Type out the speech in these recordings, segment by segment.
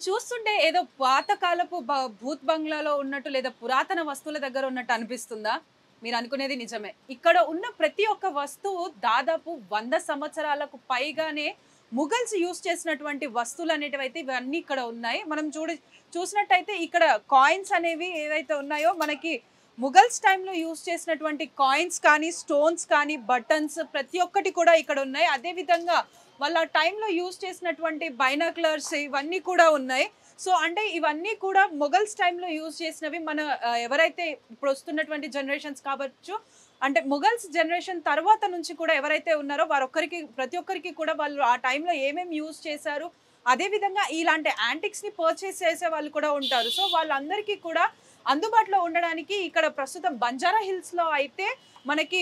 చూస్తుంటే ఏదో పాతకాలపు భూత్ బంగ్లాలో ఉన్నట్టు లేదా పురాతన వస్తువుల దగ్గర ఉన్నట్టు అనిపిస్తుందా? మీరు అనుకునేది నిజమే. ఇక్కడ ఉన్న ప్రతి ఒక్క వస్తువు దాదాపు 100 సంవత్సరాలకు పైగానే ముగల్స్ యూస్ చేసినటువంటి వస్తువులు అనేటివైతే ఇవన్నీ ఇక్కడ ఉన్నాయి. మనం చూసినట్టయితే ఇక్కడ కాయిన్స్ అనేవి ఏవైతే ఉన్నాయో మనకి ముగల్స్ టైంలో యూస్ చేసినటువంటి కాయిన్స్ కానీ, స్టోన్స్ కానీ, బటన్స్ ప్రతి ఒక్కటి కూడా ఇక్కడ ఉన్నాయి. అదేవిధంగా వాళ్ళ టైంలో యూస్ చేసినటువంటి బైనాక్యులర్స్ ఇవన్నీ కూడా ఉన్నాయి. సో అంటే ఇవన్నీ కూడా మొఘల్స్ టైంలో యూస్ చేసినవి. మన ఎవరైతే ఇప్పుడు వస్తున్నటువంటి జనరేషన్స్ కావచ్చు, అంటే మొఘల్స్ జనరేషన్ తర్వాత నుంచి కూడా ఎవరైతే ఉన్నారో ప్రతి ఒక్కరికి కూడా వాళ్ళు ఆ టైంలో ఏమేమి యూస్ చేశారు, అదేవిధంగా ఇలాంటి యాంటిక్స్ని పర్చేస్ చేసే వాళ్ళు కూడా ఉంటారు. సో వాళ్ళందరికీ కూడా అందుబాటులో ఉండడానికి ఇక్కడ ప్రస్తుతం బంజారా హిల్స్లో అయితే మనకి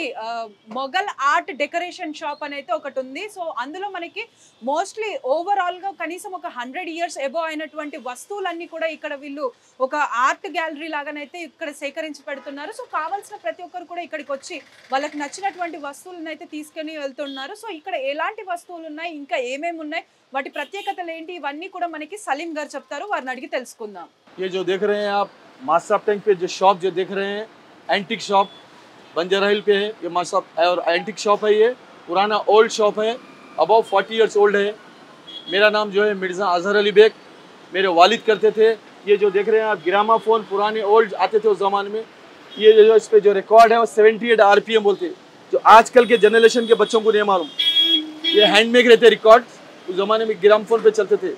మొఘల్ ఆర్ట్ డెకరేషన్ షాప్ అనేది ఒకటి ఉంది. సో అందులో మనకి మోస్ట్లీ ఓవరాల్గా కనీసం ఒక 100 years ఎబో అయినటువంటి వస్తువులన్నీ కూడా ఇక్కడ వీళ్ళు ఒక ఆర్ట్ గ్యాలరీ లాగానైతే ఇక్కడ సేకరించి పెడుతున్నారు. సో కావాల్సిన ప్రతి ఒక్కరు కూడా ఇక్కడికి వచ్చి వాళ్ళకి నచ్చినటువంటి వస్తువులను అయితే తీసుకొని వెళ్తున్నారు. సో ఇక్కడ ఎలాంటి వస్తువులు ఉన్నాయి, ఇంకా ఏమేమి ఉన్నాయి, వాటి ప్రత్యేకతలు ఏంటి, ఇవన్నీ కూడా మనకి సలీం గారు చెప్తారు. వారిని అడిగి తెలుసుకుందాం. ये जो देख रहे हैं आप मास्टर टैंक पे जो शॉप जो देख रहे हैं एंटिक शॉप बंजारा हिल पे है। ये मास्टर और एंटिक शॉप है, ये पुराना ओल्ड शॉप है, अबाउ 40 years ओल्ड है। मेरा नाम जो है मिर्ज़ा अजहर अली बेग, मेरे वालिद करते थे। ये जो देख रहे हैं आप ग्रामाफोन पुराने ओल्ड आते थे उस ज़माने में, ये जो इस पर जो रिकॉर्ड है वो 78 RPM बोलते हैं, जो आजकल के जनरेशन के बच्चों को नहीं मालूम। ये हैंडमेड रहते रिकॉर्ड, उस ज़माने में ग्रामफोन पे चलते थे।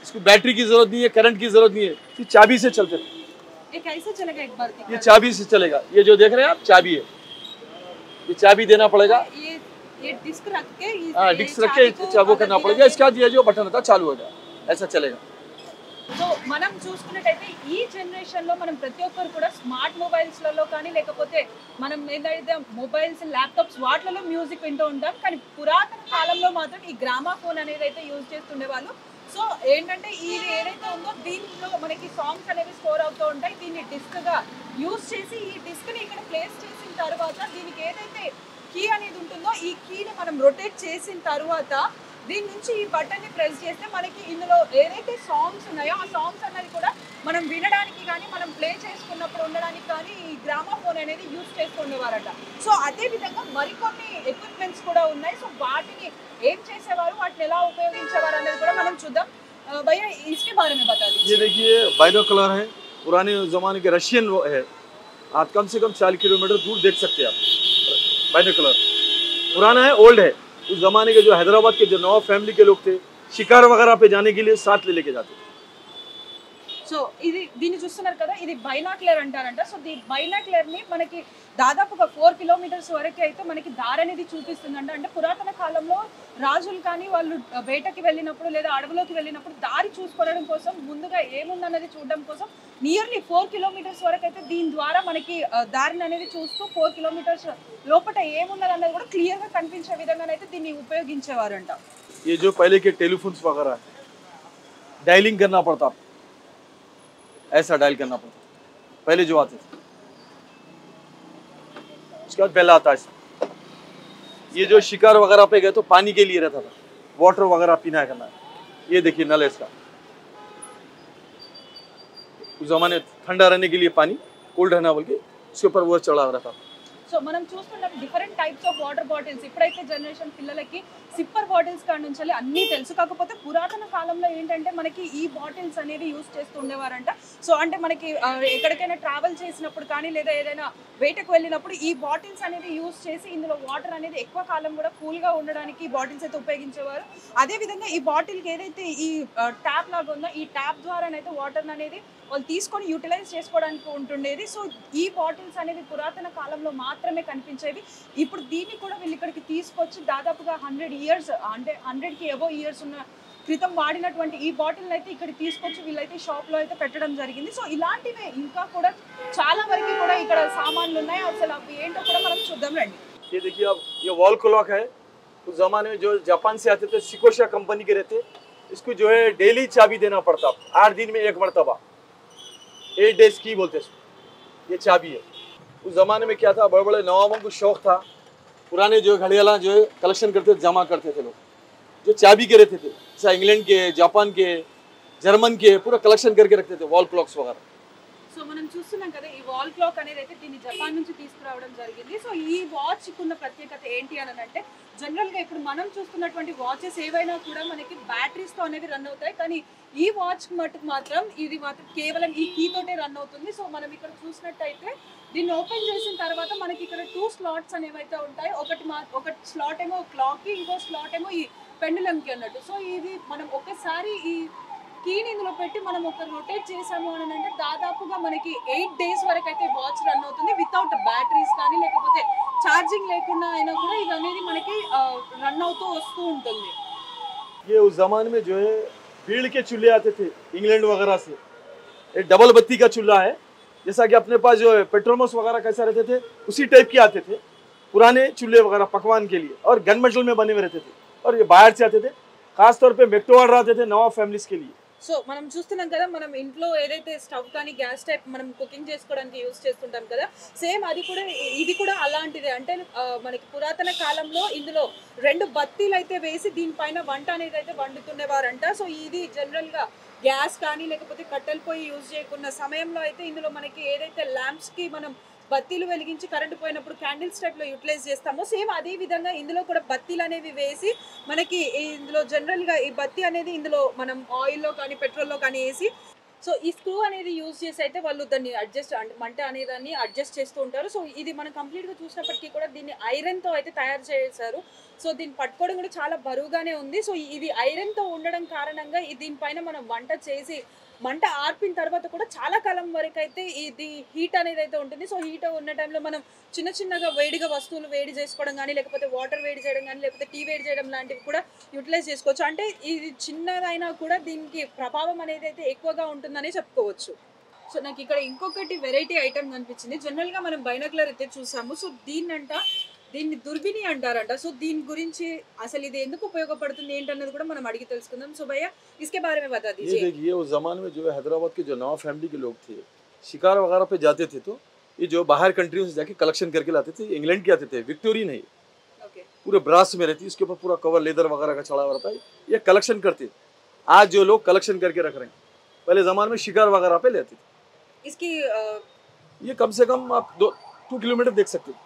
इसको बैटरी की ज़रूरत नहीं है, करंट की ज़रूरत नहीं है, सिर्फ चाबी से चलते थे। ये कैसे चलेगा एक बार? ये चाबी से चलेगा। ये जो देख रहे हैं आप चाबी है, ये चाबी देना पड़ेगा। ये डिस्क रख के, हाँ डिस्क रख के चाबू करना पड़ेगा। इसका ये जो बटन होता है चालू हो जाए, ऐसा चलेगा। సో మనం చూసుకున్నట్టయితే ఈ జనరేషన్లో మనం ప్రతి ఒక్కరు కూడా స్మార్ట్ మొబైల్స్లలో కానీ లేకపోతే మనం ఏదైతే మొబైల్స్, ల్యాప్టాప్స్ వాటిలలో మ్యూజిక్ వింటూ ఉంటాం. కానీ పురాతన కాలంలో మాత్రం ఈ గ్రామాఫోన్ అనేది అయితే యూజ్ చేస్తుండేవాళ్ళు. సో ఏంటంటే ఇది ఏదైతే ఉందో దీంట్లో మనకి సాంగ్స్ అనేవి స్టోర్ అవుతూ ఉంటాయి. దీన్ని డిస్క్గా యూజ్ చేసి ఈ డిస్క్ని ఇక్కడ ప్లేస్ చేసిన తర్వాత దీనికి ఏదైతే కీ అనేది ఉంటుందో ఈ కీని మనం రొటేట్ చేసిన తర్వాత దీని నుంచి ఈ బటన్ని ప్రెస్ చేస్తే మనకి ఇందులో ఏదైతే సాంగ్స్ ఉన్నాయో ఆ సాంగ్స్ అనేది కూడా మనం వినడానికి కానీ మనం ప్లే చేసుకున్నప్పుడు ఉండడానికి కానీ ఈ గ్రామాఫోన్ అనేది యూజ్ చేస్తుండేవారట. సో అదేవిధంగా మరికొన్ని ఎక్విప్మెంట్స్ కూడా ఉన్నాయి. సో వాటిని ఏం చేసేవారు, వాటిని ఎలా ఉపయోగించేవారు అనేది కూడా మనం చూద్దాం. भैया इसके बारे में बता दीजिए। ये देखिए बाइनोकुलर है, पुराने ज़माने के रशियन वो है। आप कम से कम 40 किलोमीटर दूर देख सकते हैं आप। बाइनोकुलर पुराना है, ओल्ड है। उस ज़माने के जो हैदराबाद के जो नवाब फैमिली के लोग थे, शिकार वगैरह पे जाने के लिए साथ लेके जाते थे। సో ఇది దీన్ని చూస్తున్నారు కదా, ఇది బైనాక్యులర్ అంటారంట. సో ఈ బైనాక్యులర్ని మనకి దాదాపుగా 4 kilometers వరకు అయితే మనకి దారి అనేది చూపిస్తుందంట. అంటే పురాతన కాలంలో రాజులు కానీ వాళ్ళు వేటకి వెళ్ళినప్పుడు లేదా అడవిలోకి వెళ్ళినప్పుడు దారి చూసుకోవడం కోసం ముందుగా ఏముందన్నది చూడడం కోసం నియర్లీ 4 kilometers వరకు అయితే దీని ద్వారా మనకి దారిని అనేది చూస్తూ 4 kilometers లోపల ఏమున్నది అన్నది కూడా క్లియర్గా కనిపించే విధంగానైతే దీన్ని ఉపయోగించేవారంట. ये जो पहले के टेलीफोन्स वगैरह डायलिंग करना पड़ता, ऐसा डायल करना पड़ता पहले जो आते थे। उसके बाद बेल आता है। ये जो शिकार वगैरह पे गए तो पानी के लिए रहता था, वाटर वगैरह पीना करना। ये देखिए नल है इसका, उस जमाने ठंडा रहने के लिए पानी, कोल्ड रहना बोल के उसके ऊपर वो चढ़ा रहता था। సో మనం చూస్తున్నాం different types of water bottles. ఇప్పుడైతే జనరేషన్ పిల్లలకి సిప్పర్ బాటిల్స్ కాడ నుంచి అన్నీ తెలుసు. కాకపోతే పురాతన కాలంలో ఏంటంటే మనకి ఈ బాటిల్స్ అనేవి యూజ్ చేస్తూ ఉండేవారంట. సో అంటే మనకి ఎక్కడికైనా ట్రావెల్ చేసినప్పుడు కానీ లేదా ఏదైనా వేటకు వెళ్ళినప్పుడు ఈ బాటిల్స్ అనేవి యూజ్ చేసి ఇందులో వాటర్ అనేది ఎక్కువ కాలం కూడా కూల్గా ఉండడానికి ఈ బాటిల్స్ అయితే ఉపయోగించేవారు. అదేవిధంగా ఈ బాటిల్కి ఏదైతే ఈ ట్యాప్ లాగా ఉందో ఈ ట్యాప్ ద్వారానైతే వాటర్ అనేది వాళ్ళు తీసుకొని యూటిలైజ్ చేసుకోవడానికి ఉంటుండేది. సో ఈ బాటిల్స్ అనేవి పురాతన కాలంలో మాత్రమే కనిపించేవి. ఇప్పుడు దీన్ని కూడా వీళ్ళు ఇక్కడికి తీసుకొచ్చి దాదాపుగా 100 years అంటే 100కి అబోవ్ ఇయర్స్ ఉన్న క్రితం వాడినటువంటి ఈ బాటిల్ అయితే ఇక్కడ తీసుకొచ్చి వీళ్ళైతే షాప్ లో అయితే పెట్టడం జరిగింది. సో ఇలాంటివే ఇంకా కూడా చాలా వరకు కూడా ఇక్కడ సామాన్లు ఉన్నాయి. అసలు అవి ఏంటో కూడా మనం చూద్దాం రండి. ये देखिए अब ये वॉल क्लॉक है। उस जमाने में जो जापान से आते थे सिकोशिया कंपनी के रहते, इसको जो है डेली चाबी देना पड़ता, 8 दिन में एक मरतबा, 8 डेज की बोलते इसको। ये चाबी है। उस जमाने में क्या था, बड़े बड़े नवाबों को शौक था, पुराने जो घड़ियाला जो है कलेक्शन करते जमा करते थे लोग, जो चाबी के रहते थे, जैसे इंग्लैंड के, जापान के, जर्मन के, पूरा कलेक्शन करके रखते थे वॉल क्लॉक्स वगैरह। సో మనం చూస్తున్నాం కదా ఈ వాల్ క్లాక్ అనేది అయితే దీన్ని జపాన్ నుంచి తీసుకురావడం జరిగింది. సో ఈ వాచ్ కున్న ప్రత్యేకత ఏంటి అని అంటే జనరల్ గా ఇప్పుడు మనం చూస్తున్నటువంటి వాచెస్ ఏవైనా కూడా మనకి బ్యాటరీస్ తో అనేది రన్ అవుతాయి. కానీ ఈ వాచ్ మటుకు మాత్రం ఇది మాత్రం కేవలం ఈ కీ తోటే రన్ అవుతుంది. సో మనం ఇక్కడ చూసినట్టయితే దీన్ని ఓపెన్ చేసిన తర్వాత మనకి ఇక్కడ 2 స్లాట్స్ అనేవి అయితే ఉంటాయి. ఒక స్లాట్ ఏమో క్లాక్ కి, ఇంకో స్లాట్ ఏమో ఈ పెండులం కి అన్నట్టు. సో ఇది మనం ఒకసారి ఈ కీని ఇందులో పెట్టి మనం ఒక రొటేట్ చేసాము అని అంటే దాదాపుగా మనకి 8 డేస్ వరకు అయితే వాచ్ రన్ అవుతుంది వితౌట్ బ్యాటరీస్ కానీ లేకపోతే ఛార్జింగ్ లేకుండా అయినా కూడా ఇది అనేది మనకి రన్ అవుతూ వస్తూ ఉంటుంది. ये उस जमाने में जो है बीड़ के चूल्हे आते थे इंग्लैंड वगैरह से, एक डबल बत्ती का चूल्हा है, जैसा कि अपने पास जो है पेट्रोमस वगैरह कैसा रहते थे उसी टाइप के आते थे पुराने चूल्हे वगैरह पकवान के लिए, और गन मेटल में बने हुए रहते थे, और ये बाहर से आते थे, खासतौर पे मेक्टो ऑर्डर आते थे नवाब फैमिलीज के लिए। సో మనం చూస్తున్నాం కదా మనం ఇంట్లో ఏదైతే స్టవ్ కానీ గ్యాస్ టైప్ మనం కుకింగ్ చేసుకోవడానికి యూజ్ చేస్తుంటాం కదా, సేమ్ అది కూడా ఇది కూడా అలాంటిదే. అంటే మనకి పురాతన కాలంలో ఇందులో 2 బత్తీలు అయితే వేసి దీనిపైన వంట అనేది అయితే వండుతుండేవారంట. సో ఇది జనరల్ గా గ్యాస్ కానీ లేకపోతే కట్టెల పొయ్యి యూజ్ చేయకున్న సమయంలో అయితే ఇందులో మనకి ఏదైతే ల్యాంప్స్ కి మనం బత్తీలు వెలిగించి కరెంట్ పోయినప్పుడు క్యాండిల్స్ టైప్ లో యూటిలైజ్ చేస్తామో సేమ్ అదే విధంగా ఇందులో కూడా బత్తీలు అనేవి వేసి మనకి ఇందులో జనరల్ గా ఈ బత్తి అనేది ఇందులో మనం ఆయిల్లో కానీ పెట్రోల్లో కానీ వేసి సో ఈ స్క్రూ అనేది యూజ్ చేసి అయితే వాళ్ళు దాన్ని అడ్జస్ట్ మంట అనేదాన్ని అడ్జస్ట్ చేస్తూ ఉంటారు. సో ఇది మనం కంప్లీట్ గా చూసినప్పటికీ కూడా దీన్ని ఐరన్ తో అయితే తయారు చేశారు. సో దీన్ని పట్టుకోవడం కూడా చాలా బరువుగానే ఉంది. సో ఇది ఐరన్ తో ఉండడం కారణంగా దీనిపైన మనం వంట చేసి మంట ఆర్పిన తర్వాత కూడా చాలా కాలం వరకు అయితే ఇది హీట్ అనేది అయితే ఉంటుంది. సో హీట్ ఉన్న టైంలో మనం చిన్నగా వేడిగా వస్తువులు వేడి చేసుకోవడం కానీ లేకపోతే వాటర్ వేడి చేయడం కానీ లేకపోతే టీ వేడి చేయడం లాంటివి కూడా యూటిలైజ్ చేసుకోవచ్చు. అంటే ఇది చిన్నదైనా కూడా దీనికి ప్రభావం అనేది అయితే ఎక్కువగా ఉంటుందని చెప్పుకోవచ్చు. సో నాకు ఇక్కడ ఇంకొకటి వెరైటీ ఐటమ్ కనిపించింది. జనరల్గా మనం బైనాక్యులర్ అయితే చూసాము. సో దీన్ని దుర్బిని అంటారంట. సో దీని గురించి అసలు ఇది ఎందుకు ఉపయోగపడుతుంది ఏంటన్నది కూడా మనం అడిగి తెలుసుకుందాం. సో భయ్యా इसके बारे में बता दीजिए। ये देखिए उस जमाने में जो है हैदराबाद के जो नवाब फैमिली के लोग थे शिकार वगैरह पे जाते थे, तो ये जो बाहर कंट्रियों से जाके कलेक्शन करके लाते थे, इंग्लैंड के आते थे, विक्टोरियन है ओके पूरे ब्रास में रहती है, उसके ऊपर पूरा कवर लेदर वगैरह का चढ़ा हुआ रहता है, ये कलेक्शन करते। आज जो लोग कलेक्शन करके रख रहे हैं, पहले जमाने में शिकार वगैरह पे लेते थे। इसकी ये कम से कम आप 2 किलोमीटर देख सकते हो,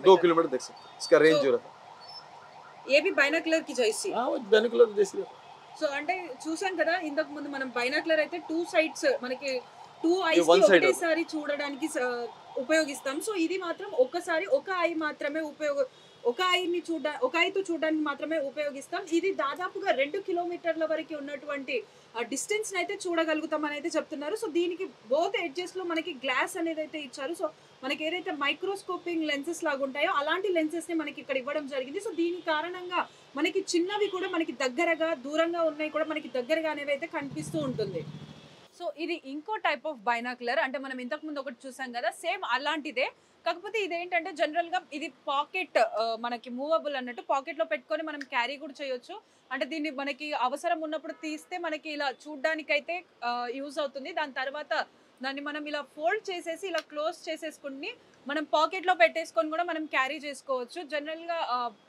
2 किलोमीटर देख सकते हो इसका रेंज जो रहता है। ये भी बाइनाक्युलर की जैसी। हाँ वो बाइनाक्युलर जैसी रहता है। సో అంటే చూసాం కదా ఇంతకు ముందు మనం బైనాక్యులర్ అయితే 2 సైడ్స్ మనకి 2 ఐస్ one side ఒకటేసారి చూడడానికి ఉపయోగిస్తాం. సో ఇది మాత్రం ఒకసారి ఒక ఐ మాత్రమే ఒక ఐతో చూడడానికి మాత్రమే ఉపయోగిస్తాం. ఇది దాదాపుగా 2 కిలోమీటర్ల వరకు ఉన్నటువంటి డిస్టెన్స్ అయితే చూడగలుగుతాం అని అయితే చెప్తున్నారు. సో దీనికి బోత్ ఎడ్జెస్ లో మనకి గ్లాస్ అనేది అయితే ఇచ్చారు. సో మనకి ఏదైతే మైక్రోస్కోపింగ్ లెన్సెస్ లాగా ఉంటాయో అలాంటి లెన్సెస్ ని మనకి ఇక్కడ ఇవ్వడం జరిగింది. సో దీని కారణంగా మనకి చిన్నవి కూడా మనకి దగ్గరగా దూరంగా ఉన్నాయి కూడా మనకి దగ్గరగా అనేవి అయితే కనిపిస్తూ ఉంటుంది. సో ఇది ఇంకో టైప్ ఆఫ్ బైనాక్యులర్. అంటే మనం ఇంతకు ముందు ఒకటి చూసాం కదా సేమ్ అలాంటిదే, కాకపోతే ఇదేంటంటే జనరల్గా ఇది పాకెట్ మనకి మూవబుల్ అన్నట్టు పాకెట్లో పెట్టుకొని మనం క్యారీ కూడా చేయొచ్చు. అంటే దీన్ని మనకి అవసరం ఉన్నప్పుడు తీస్తే మనకి ఇలా చూడ్డానికైతే యూజ్ అవుతుంది. దాని తర్వాత దాన్ని మనం ఇలా ఫోల్డ్ చేసేసి ఇలా క్లోజ్ చేసేసుకుని మనం పాకెట్లో పెట్టేసుకొని కూడా మనం క్యారీ చేసుకోవచ్చు. జనరల్గా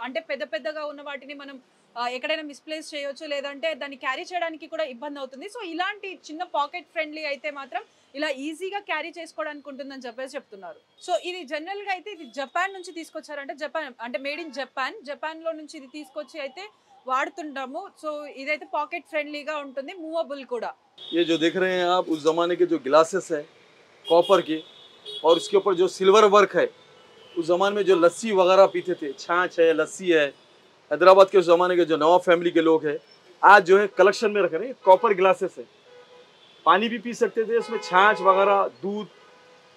అంటే పెద్దగా ఉన్న వాటిని మనం ఎక్కడైనా మిస్ప్లేస్ చేయొచ్చు, లేదంటే దాన్ని క్యారీ చేయడానికి కూడా ఇబ్బంది అవుతుంది. సో ఇలాంటి చిన్న పాకెట్ ఫ్రెండ్లీ అయితే మాత్రం ఇలా ఈజీగా క్యారీ చేసుకోవడానికి ఉంటుందని చెప్తున్నారు. సో ఇది జనరల్గా అయితే ఇది జపాన్ నుంచి తీసుకొచ్చారంటే, జపాన్ అంటే మేడ్ ఇన్ జపాన్లో నుంచి ఇది తీసుకొచ్చి అయితే వాడుతుంటాము. సో ఇదైతే పాకెట్ ఫ్రెండ్లీగా ఉంటుంది, మూవబుల్ కూడా. ये जो देख रहे हैं आप उस जमाने के जो ग्लासेस है कॉपर के, और उसके ऊपर जो सिल्वर वर्क है, उस जमाने में जो लस्सी वगैरह पीते थे, छाछ है, लस्सी है, हैदराबाद के उस जमाने के जो नवाब फैमिली के लोग हैं आज जो है कलेक्शन में रख रहे हैं कॉपर ग्लासेस है। पानी भी पी सकते थे इसमें, छाछ वगैरह दूध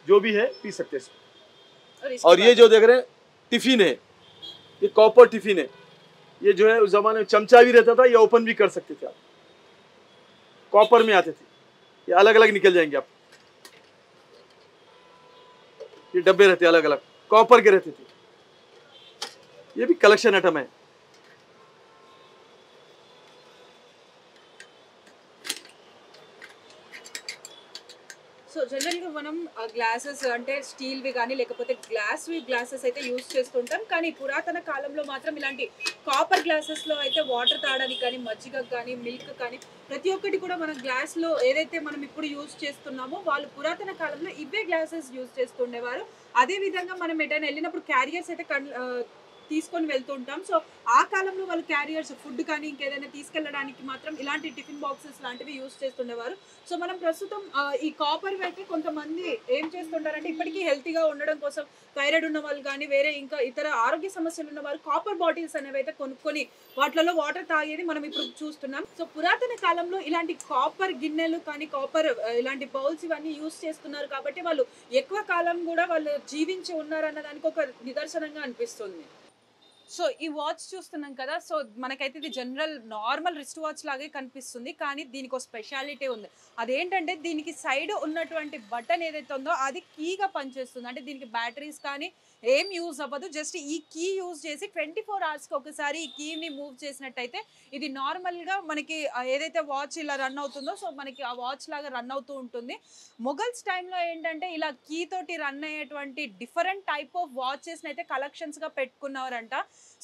जो भी है पी सकते हैं इसमें। और ये जो देख रहे हैं टिफिन है, ये कॉपर टिफिन है। ये जो है उस जमाने में चमचा भी रहता था, ये ओपन भी कर सकते थे आप। कॉपर में आते थे, ये अलग अलग निकल जाएंगे आप, ये डब्बे रहते अलग अलग कॉपर के रहते थे, ये भी कलेक्शन आइटम है। సో జనరల్గా మనం గ్లాసెస్ అంటే స్టీల్వి కానీ లేకపోతే గ్లాస్వి గ్లాసెస్ అయితే యూజ్ చేస్తుంటాం, కానీ పురాతన కాలంలో మాత్రం ఇలాంటి కాపర్ గ్లాసెస్లో అయితే వాటర్ తాగడానికి కానీ మజ్జిగ కానీ మిల్క్ కానీ ప్రతి ఒక్కటి కూడా మన గ్లాస్లో ఏదైతే మనం ఇప్పుడు యూజ్ చేస్తున్నామో వాళ్ళు పురాతన కాలంలో ఇవే గ్లాసెస్ యూజ్ చేస్తుండేవారు. అదేవిధంగా మనం ఎటైనా వెళ్ళినప్పుడు క్యారియర్స్ అయితే తీసుకొని వెళ్తుంటాం. సో ఆ కాలంలో వాళ్ళు క్యారియర్స్ ఫుడ్ కానీ ఇంకేదైనా తీసుకెళ్ళడానికి మాత్రం ఇలాంటి టిఫిన్ బాక్సెస్ లాంటివి యూజ్ చేస్తుండేవారు. సో మనం ప్రస్తుతం ఈ కాపర్ అయితే కొంతమంది ఏం చేస్తుంటారంటే ఇప్పటికీ హెల్తీగా ఉండడం కోసం థైరాయిడ్ ఉన్న వాళ్ళు కానీ వేరే ఇంకా ఇతర ఆరోగ్య సమస్యలు ఉన్న వాళ్ళు కాపర్ బాటిల్స్ అనేవి అయితే కొనుక్కొని వాటిలో వాటర్ తాగేది మనం ఇప్పుడు చూస్తున్నాం. సో పురాతన కాలంలో ఇలాంటి కాపర్ గిన్నెలు కానీ కాపర్ ఇలాంటి బౌల్స్ ఇవన్నీ యూజ్ చేస్తున్నారు కాబట్టి వాళ్ళు ఎక్కువ కాలం కూడా వాళ్ళు జీవించి ఉన్నారన్న దానికి ఒక నిదర్శనంగా అనిపిస్తుంది. సో ఈ వాచ్ చూస్తున్నాం కదా, సో మనకైతే ఇది జనరల్ నార్మల్ రిస్ట్ వాచ్ లాగే కనిపిస్తుంది, కానీ దీనికి ఒక స్పెషాలిటీ ఉంది. అదేంటంటే దీనికి సైడ్ ఉన్నటువంటి బటన్ ఏదైతే ఉందో అది కీగా పనిచేస్తుంది. అంటే దీనికి బ్యాటరీస్ కానీ ఏం యూజ్ అవ్వదు, జస్ట్ ఈ కీ యూజ్ చేసి 24 అవర్స్కి ఒకసారి ఈ కీని మూవ్ చేసినట్టయితే ఇది నార్మల్గా మనకి ఏదైతే వాచ్ ఇలా రన్ అవుతుందో సో మనకి ఆ వాచ్ లాగా రన్ అవుతూ ఉంటుంది. మొఘల్స్ టైంలో ఏంటంటే ఇలా కీ తోటి రన్ అయ్యేటువంటి డిఫరెంట్ టైప్ ఆఫ్ వాచెస్ని అయితే కలెక్షన్స్గా పెట్టుకున్నారంట.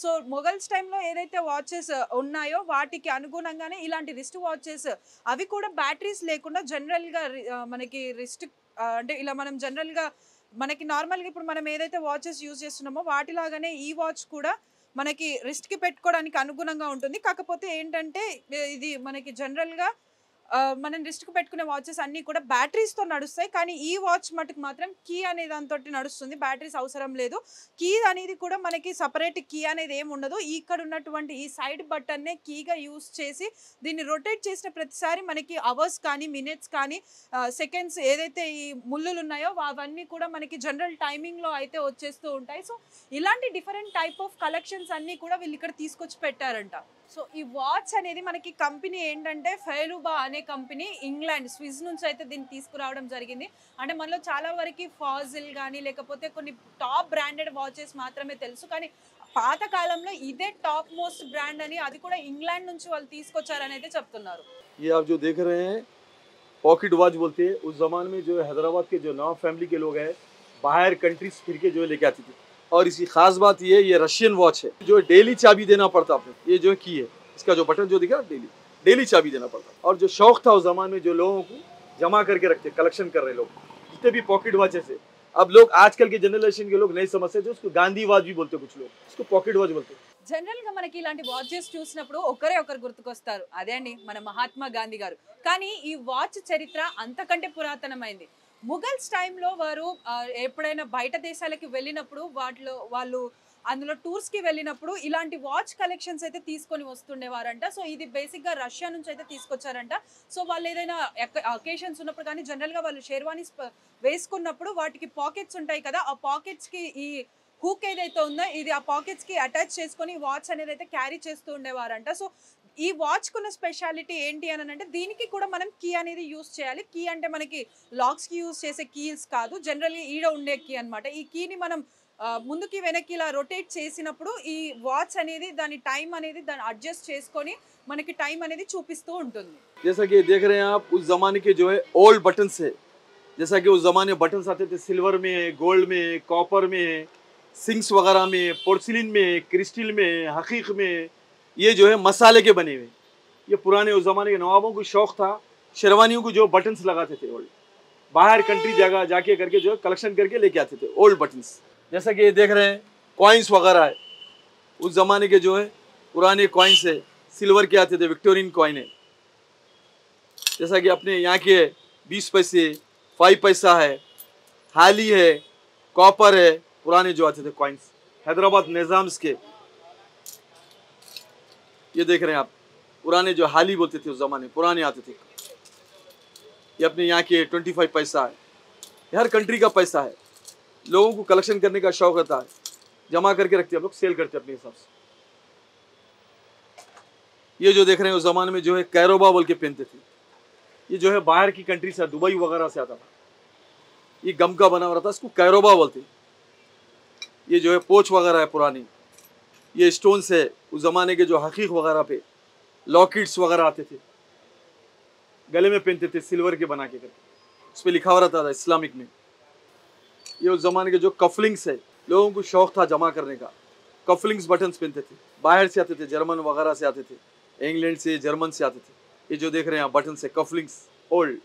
సో మొఘల్స్ టైంలో ఏదైతే వాచెస్ ఉన్నాయో వాటికి అనుగుణంగానే ఇలాంటి రిస్ట్ వాచెస్ అవి కూడా బ్యాటరీస్ లేకుండా జనరల్గా మనకి రిస్ట్ అంటే ఇలా మనం జనరల్గా మనకి నార్మల్గా ఇప్పుడు మనం ఏదైతే వాచెస్ యూజ్ చేస్తున్నామో వాటిలాగానే ఈ వాచ్ కూడా మనకి రిస్ట్కి పెట్టుకోవడానికి అనుగుణంగా ఉంటుంది. కాకపోతే ఏంటంటే ఇది మనకి జనరల్గా మనం రిస్ట్కి పెట్టుకునే వాచెస్ అన్నీ కూడా బ్యాటరీస్తో నడుస్తాయి, కానీ ఈ వాచ్ మటుకు మాత్రం కీ అనే దాంతో నడుస్తుంది, బ్యాటరీస్ అవసరం లేదు. కీ అనేది కూడా మనకి సపరేట్ కీ అనేది ఏమి ఉండదు, ఇక్కడ ఉన్నటువంటి ఈ సైడ్ బటన్నే కీగా యూజ్ చేసి దీన్ని రొటేట్ చేసిన ప్రతిసారి మనకి అవర్స్ కానీ మినిట్స్ కానీ సెకండ్స్ ఏదైతే ఈ ముళ్ళులు ఉన్నాయో అవన్నీ కూడా మనకి జనరల్ టైమింగ్లో అయితే వచ్చేస్తూ ఉంటాయి. సో ఇలాంటి డిఫరెంట్ టైప్ ఆఫ్ కలెక్షన్స్ అన్నీ కూడా వీళ్ళు ఇక్కడ తీసుకొచ్చి పెట్టారంట. సో ఈ వాచ్ అనేది మనకి కంపెనీ ఏంటంటే ఫెయిలుబా అనే కంపెనీ ఇంగ్లాండ్ స్విస్ నుంచి అయితే దీన్ని తీసుకురావడం జరిగింది. అంటే మనలో చాలా వరకు ఫాజిల్ కానీ లేకపోతే కొన్ని టాప్ బ్రాండెడ్ వాచెస్ మాత్రమే తెలుసు, కానీ పాత కాలంలో ఇదే టాప్ మోస్ట్ బ్రాండ్ అని అది కూడా ఇంగ్లాండ్ నుంచి వాళ్ళు తీసుకొచ్చారని అయితే చెప్తున్నారు. ये आप जो देख रहे हैं पॉकेट वॉच बोलते हैं, उस जमाने में जो हैदराबाद के जो नवाब फैमिली के लोग हैं बाहर कंट्रीज फिर के जो लेके आते थे, और इसकी खास बात ये रशियन वॉच है जो डेली चाबी देना पड़ता आपको, ये जो की है इसका जो बटन जो दिखा डेली चाबी देना पड़ता, और जो शौक था उस जमाने में जो लोगों को जमा करके रखते कलेक्शन कर रहे लोग जितने भी पॉकेट वॉचेस है, अब लोग आजकल के जनरेशन के लोग नहीं समझते जो उसको गांधी वॉच भी बोलते, कुछ लोग उसको पॉकेट वॉच बोलते. జనరల్గా మనకి ఇలాంటి వాచెస్ చూసినప్పుడు ఒకరు గుర్తుకొస్తారు, అదే అండి మన మహాత్మా గాంధీ గారు. కానీ ఈ వాచ్ చరిత్ర అంతకంటే పురాతనమైంది. ముఘల్స్ టైంలో వారు ఎప్పుడైనా బయట దేశాలకి వెళ్ళినప్పుడు వాళ్ళు అందులో టూర్స్కి వెళ్ళినప్పుడు ఇలాంటి వాచ్ కలెక్షన్స్ అయితే తీసుకొని వస్తుండేవారంట. సో ఇది బేసిక్గా రష్యా నుంచి అయితే తీసుకొచ్చారంట. సో వాళ్ళు ఏదైనా అకేషన్స్ ఉన్నప్పుడు కానీ జనరల్గా వాళ్ళు షేర్వానీస్ వేసుకున్నప్పుడు వాటికి పాకెట్స్ ఉంటాయి కదా, ఆ పాకెట్స్కి ఈ హూక్ ఏదైతే ఉందో ఇది ఆ పాకెట్స్కి అటాచ్ చేసుకొని వాచ్ అనేది అయితే క్యారీ చేస్తూ ఉండేవారంట. సో ఈ వాచ్కున్న స్పెషాలిటీ ఏంటి అని అంటే దీనికి కూడా మనం కీ అనేది యూస్ చేయాలి. కీ అంటే మనకి లాక్స్కి యూస్ చేసే కీస్ కాదు, జనరల్లీ ఈడ ఉండే కీ అనమాట. ఈ కీని మనం ముందుకి వెనక్కి ఇలా రొటేట్ చేసినప్పుడు ఈ వాచ్ అనేది దాని టైం అనేది దాన్ని అడ్జస్ట్ చేసుకొని మనకి టైం అనేది చూపిస్తూ ఉంటుంది. जैसा कि देख रहे हैं आप उस जमाने के जो है ओल्ड बटन्स है, जैसा कि उस जमाने में बटन्स आते थे सिल्वर में, गोल्ड में, कॉपर में, सिंक्स वगैरह में, पोर्सिलिन में, क्रिस्टल में, हकीक में, ये जो है मसाले के बने हुए, ये पुराने उस ज़माने के नवाबों को शौक़ था शेरवानियों को जो बटन्स लगाते थे ओल्ड, बाहर कंट्री जगह जाके करके जो है कलेक्शन करके लेके आते थे ओल्ड बटन्स. जैसा कि ये देख रहे हैं कॉइन्स वगैरह है, उस ज़माने के जो है पुराने कॉइन्स है, सिल्वर के आते थे, विक्टोरियन कॉइन है. जैसा कि अपने यहाँ के 20 पैसे 5 पैसा है, हाली है, कॉपर है, पुराने जो आते थे कॉइन्स हैदराबाद निज़ाम्स के, ये देख रहे हैं आप पुराने जो हाली बोलते थे उस ज़माने पुराने आते थे. ये अपने यहाँ के 25 पैसा है, हर कंट्री का पैसा है, लोगों को कलेक्शन करने का शौक रहता है, जमा करके रखते हैं लोग, सेल करते हैं अपने हिसाब से. ये जो देख रहे हैं उस ज़माने में जो है कैरोबा बोल के पहनते थे, ये जो है बाहर की कंट्री से, दुबई वगैरह से आता था। ये गम का बना हुआ था, इसको कैरोबा बोलते। ये जो है पोच वगैरह है पुरानी, ये स्टोन्स है उस ज़माने के जो हकीक वगैरह पे लॉकेट्स वगैरह आते थे, गले में पहनते थे सिल्वर के बना के करके, उस पर लिखा हुआ रहता था इस्लामिक में। ये उस ज़माने के जो कफलिंग्स है, लोगों को शौक था जमा करने का, कफलिंग्स बटन्स पहनते थे, बाहर से आते थे, जर्मन वगैरह से आते थे, इंग्लैंड से, जर्मन से आते थे। ये जो देख रहे हैं यहाँ बटन से कफलिंग्स, ओल्ड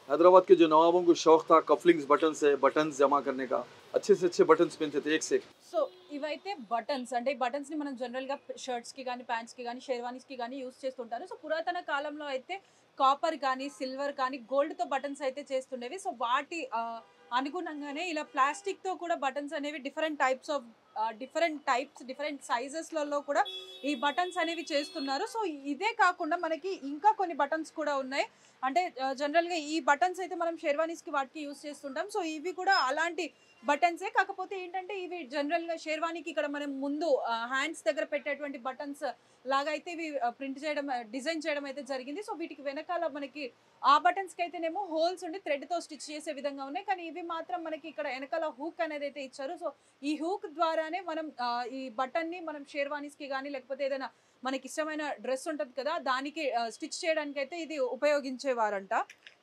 हैदराबाद के जो नवाबों को शौक था कफलिंग्स बटन से बटन्स जमा करने का, अच्छे से अच्छे बटन्स पहनते थे एक से एक। సో ఇవైతే బటన్స్ అంటే ఈ బటన్స్ ని మనం జనరల్ గా షర్ట్స్ కి కానీ ప్యాంట్స్ కి కానీ షేర్వానీస్ కి కానీ యూస్ చేస్తుంటారు. సో పురాతన కాలంలో అయితే కాపర్ కానీ సిల్వర్ కానీ గోల్డ్ తో బటన్స్ అయితే చేస్తుండేవి. సో వాటి అనుగుణంగానే ఇలా ప్లాస్టిక్ తో కూడా బటన్స్ అనేవి డిఫరెంట్ టైప్స్ డిఫరెంట్ సైజెస్ లలో కూడా ఈ బటన్స్ అనేవి చేస్తున్నారు. సో ఇదే కాకుండా మనకి ఇంకా కొన్ని బటన్స్ కూడా ఉన్నాయి. అంటే జనరల్ గా ఈ బటన్స్ అయితే మనం షేర్వానీస్ కి వాటికి యూస్ చేస్తుంటాం. సో ఇవి కూడా అలాంటి బటన్సే, కాకపోతే ఏంటంటే ఇవి జనరల్ గా షేర్వానీకి ఇక్కడ మనం ముందు హ్యాండ్స్ దగ్గర పెట్టేటువంటి బటన్స్ లాగా అయితే ఇవి ప్రింట్ చేయడం డిజైన్ చేయడం అయితే జరిగింది. సో వీటికి వెనకాల మనకి ఆ బటన్స్ కి అయితేనేమో హోల్స్ ఉండి థ్రెడ్ తో స్టిచ్ చేసే విధంగా ఉన్నాయి. కానీ ఇవి మాత్రం మనకి ఇక్కడ వెనకాల హూక్ అనేది అయితే ఇచ్చారు. సో ఈ హూక్ ద్వారానే మనం ఈ బటన్ ని మనం షేర్వానీస్ కి కానీ లేకపోతే ఏదైనా మనకి ఇష్టమైన డ్రెస్ ఉంటుంది కదా దానికి స్టిచ్ చేయడానికి అయితే ఇది ఉపయోగించేవారంట.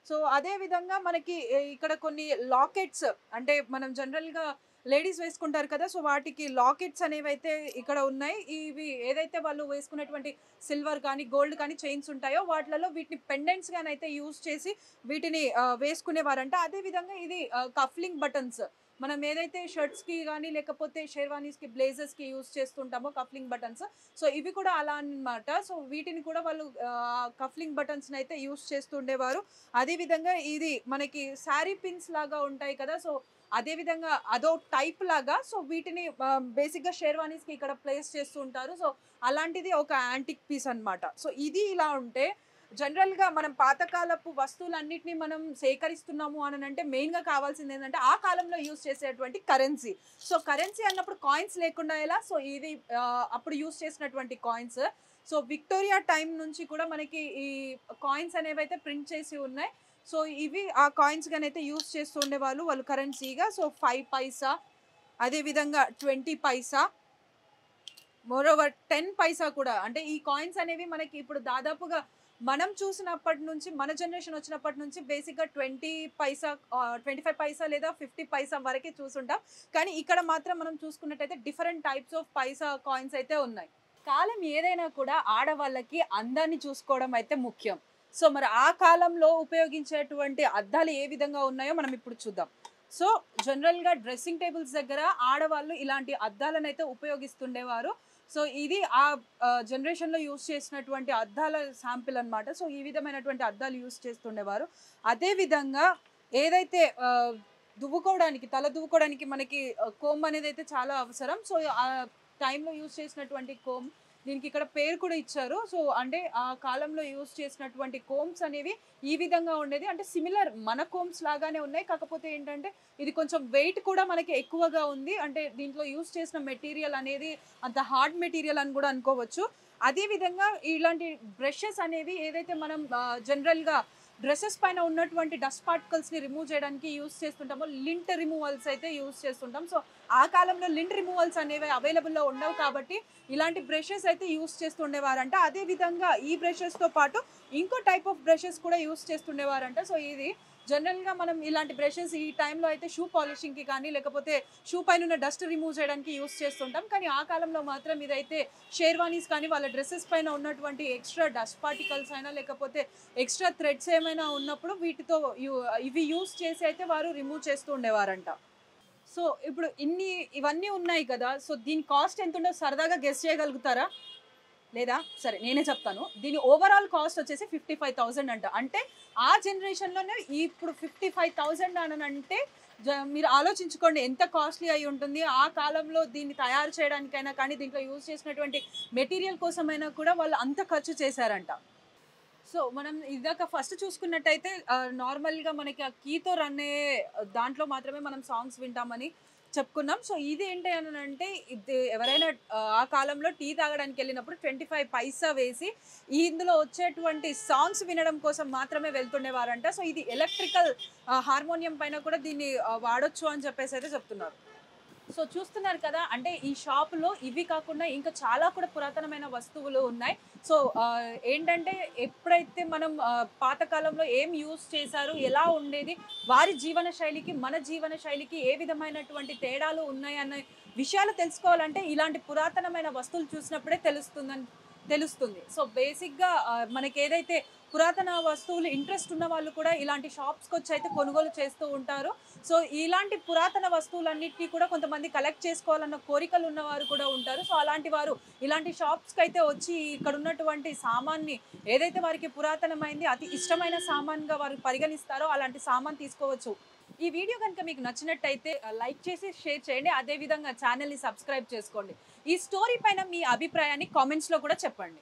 సో అదే విధంగా మనకి ఇక్కడ కొన్ని లాకెట్స్, అంటే మనం జనరల్ గా లేడీస్ వేసుకుంటారు కదా, సో వాటికి లాకెట్స్ అనేవి అయితే ఇక్కడ ఉన్నాయి. ఇవి ఏదైతే వాళ్ళు వేసుకునేటువంటి సిల్వర్ కానీ గోల్డ్ కానీ చైన్స్ ఉంటాయో వాటిలలో వీటిని పెండెంట్స్ గాని అయితే యూజ్ చేసి వీటిని వేసుకునేవారంట. అదే విధంగా ఇది కఫ్లింగ్ బటన్స్, మనం ఏదైతే షర్ట్స్ కి కానీ లేకపోతే షేర్వానీస్ కి బ్లేజర్స్ కి యూజ్ చేస్తుంటామో కఫ్లింగ్ బటన్స్, సో ఇవి కూడా అలా అన్నమాట. సో వీటిని కూడా వాళ్ళు కఫ్లింగ్ బటన్స్ అయితే యూజ్ చేస్తుండేవారు. అదే విధంగా ఇది మనకి శారీ పిన్స్ లాగా ఉంటాయి కదా, సో అదే విధంగా అదో టైప్ లాగా, సో వీటిని బేసిక్ గా షేర్వానీస్ కి ఇక్కడ ప్లేస్ చేస్తూ ఉంటారు. సో అలాంటిది ఒక యాంటిక్ పీస్ అన్నమాట. సో ఇది ఇలా ఉంటే జనరల్ గా మనం పాతకాలపు వస్తువులన్నిటిని మనం సేకరిస్తున్నాము అని అంటే మెయిన్ గా కావాల్సింది ఏంటంటే ఆ కాలంలో యూజ్ చేసేటువంటి కరెన్సీ. సో కరెన్సీ అన్నప్పుడు కాయిన్స్ లేకుండా ఎలా, సో ఇది అప్పుడు యూజ్ చేసినటువంటి కాయిన్స్. సో విక్టోరియా టైం నుంచి కూడా మనకి ఈ కాయిన్స్ అనేవి అయితే ప్రింట్ చేసి ఉన్నాయి. సో ఇవి ఆ కాయిన్స్ గాని అయితే యూజ్ చేస్తూ ఉండేవాళ్ళు వాళ్ళు కరెన్సీగా. సో 5 పైసా, అదే విధంగా 20 పైసా, మోరోవర్ 10 పైసా కూడా. అంటే ఈ కాయిన్స్ అనేవి మనకి ఇప్పుడు దాదాపుగా మనం చూసినప్పటి నుంచి మన జనరేషన్ వచ్చినప్పటి నుంచి బేసిక్గా 20 పైసా, 25 పైసా లేదా 50 పైసా వరకే చూసుంటాం. కానీ ఇక్కడ మాత్రం మనం చూసుకున్నట్టయితే different types of Paisa coins అయితే ఉన్నాయి. కాలం ఏదైనా కూడా ఆడవాళ్ళకి అందాన్ని చూసుకోవడం అయితే ముఖ్యం. సో మరి ఆ కాలంలో ఉపయోగించేటువంటి అద్దాలు ఏ విధంగా ఉన్నాయో మనం ఇప్పుడు చూద్దాం. సో జనరల్గా డ్రెస్సింగ్ టేబుల్స్ దగ్గర ఆడవాళ్ళు ఇలాంటి అద్దాలను అయితే ఉపయోగిస్తుండేవారు. సో ఇది ఆ జనరేషన్లో యూజ్ చేసినటువంటి అద్దాల శాంపిల్ అన్నమాట. సో ఈ విధమైనటువంటి అద్దాలు యూజ్ చేస్తుండేవారు. అదేవిధంగా ఏదైతే దువ్వుకోవడానికి, తల దువ్వుకోవడానికి మనకి కోమ్ అనేది అయితే చాలా అవసరం. సో ఆ టైంలో యూజ్ చేసినటువంటి కోమ్, దీనికి ఇక్కడ పేరు కూడా ఇచ్చారు. సో అంటే ఆ కాలంలో యూజ్ చేసినటువంటి కోమ్స్ అనేవి ఈ విధంగా ఉండేది. అంటే సిమిలర్ మన కోమ్స్ లాగానే ఉన్నాయి, కాకపోతే ఏంటంటే ఇది కొంచెం వెయిట్ కూడా మనకి ఎక్కువగా ఉంది. అంటే దీంట్లో యూజ్ చేసిన మెటీరియల్ అనేది అంత హార్డ్ మెటీరియల్ అని కూడా అనుకోవచ్చు. అదేవిధంగా ఇలాంటి బ్రషెస్ అనేవి ఏదైతే మనం జనరల్గా డ్రెస్సెస్ పైన ఉన్నటువంటి డస్ట్ పార్టికల్స్ని రిమూవ్ చేయడానికి యూజ్ చేస్తుంటామో లింట్ రిమూవల్స్ అయితే యూజ్ చేస్తుంటాం. సో ఆ కాలంలో లింట్ రిమూవల్స్ అనేవి అవైలబుల్లో ఉండవు కాబట్టి ఇలాంటి బ్రషెస్ అయితే యూజ్ చేస్తుండేవారంట. అదేవిధంగా ఈ బ్రషెస్తో పాటు ఇంకో టైప్ ఆఫ్ బ్రషెస్ కూడా యూజ్ చేస్తుండేవారంట. సో ఇది జనరల్గా మనం ఇలాంటి బ్రషెస్ ఈ టైంలో అయితే షూ పాలిషింగ్కి కానీ లేకపోతే షూ పైన ఉన్న డస్ట్ రిమూవ్ చేయడానికి యూజ్ చేస్తుంటాం. కానీ ఆ కాలంలో మాత్రం ఇదైతే షేర్వానీస్ కానీ వాళ్ళ డ్రెస్సెస్ పైన ఉన్నటువంటి ఎక్స్ట్రా డస్ట్ పార్టికల్స్ అయినా లేకపోతే ఎక్స్ట్రా థ్రెడ్స్ ఏమైనా ఉన్నప్పుడు వీటితో ఇవి యూజ్ చేసి అయితే వారు రిమూవ్ చేస్తూ ఉండేవారంట. సో ఇప్పుడు ఇవన్నీ ఉన్నాయి కదా, సో దీని కాస్ట్ ఎంత ఉందో సరదాగా గెస్ చేయగలుగుతారా లేదా? సరే నేనే చెప్తాను. దీని ఓవరాల్ కాస్ట్ వచ్చేసి 55,000 అంట. అంటే ఆ జనరేషన్లోనే ఇప్పుడు 55,000 అని అంటే మీరు ఆలోచించుకోండి ఎంత కాస్ట్లీ అయి ఉంటుంది. ఆ కాలంలో దీన్ని తయారు చేయడానికైనా కానీ దీంట్లో యూజ్ చేసినటువంటి మెటీరియల్ కోసమైనా కూడా వాళ్ళు అంత ఖర్చు చేశారంట. సో మనం ఇదాక ఫస్ట్ చూసుకున్నట్టయితే నార్మల్గా మనకి ఆ కీతో రన్ అయ్యే దాంట్లో మాత్రమే మనం సాంగ్స్ వింటామని, చెప్పుకున్నాం. సో ఇది ఏంటి అనంటే ఇది ఎవరైనా ఆ కాలంలో టీ తాగడానికి వెళ్ళినప్పుడు 25 పైసా వేసి ఇందులో వచ్చేటువంటి సాంగ్స్ వినడం కోసం మాత్రమే వెళ్తుండేవారంట. సో ఇది ఎలక్ట్రికల్ హార్మోనియం పైన కూడా దీన్ని వాడొచ్చు అని చెప్పేసి అయితే చెప్తున్నారు. సో చూస్తున్నారు కదా, అంటే ఈ షాపులో ఇవి కాకుండా ఇంకా చాలా కూడా పురాతనమైన వస్తువులు ఉన్నాయి. సో ఏంటంటే ఎప్పుడైతే మనం పాతకాలంలో ఏం యూజ్ చేశారు, ఎలా ఉండేది, వారి జీవన శైలికి మన జీవన శైలికి ఏ విధమైనటువంటి తేడాలు ఉన్నాయి అనే విషయాలు తెలుసుకోవాలంటే ఇలాంటి పురాతనమైన వస్తువులు చూసినప్పుడే తెలుస్తుంది. సో బేసిక్గా మనకి ఏదైతే పురాతన వస్తువులు ఇంట్రెస్ట్ ఉన్న వాళ్ళు కూడా ఇలాంటి షాప్స్కి వచ్చి అయితే కొనుగోలు చేస్తూ ఉంటారు. సో ఇలాంటి పురాతన వస్తువులన్నిటినీ కూడా కొంతమంది కలెక్ట్ చేసుకోవాలన్న కోరికలు ఉన్నవారు కూడా ఉంటారు. సో అలాంటి వారు ఇలాంటి షాప్స్కి అయితే వచ్చి ఇక్కడ ఉన్నటువంటి సామాన్ని ఏదైతే వారికి పురాతనమైంది అతి ఇష్టమైన సామాన్గా వారు పరిగణిస్తారో అలాంటి సామాన్ తీసుకోవచ్చు. ఈ వీడియో కనుక మీకు నచ్చినట్టయితే లైక్ చేసి షేర్ చేయండి. అదేవిధంగా ఛానల్ని సబ్స్క్రైబ్ చేసుకోండి. ఈ స్టోరీ పైన మీ అభిప్రాయాన్ని కామెంట్స్లో కూడా చెప్పండి.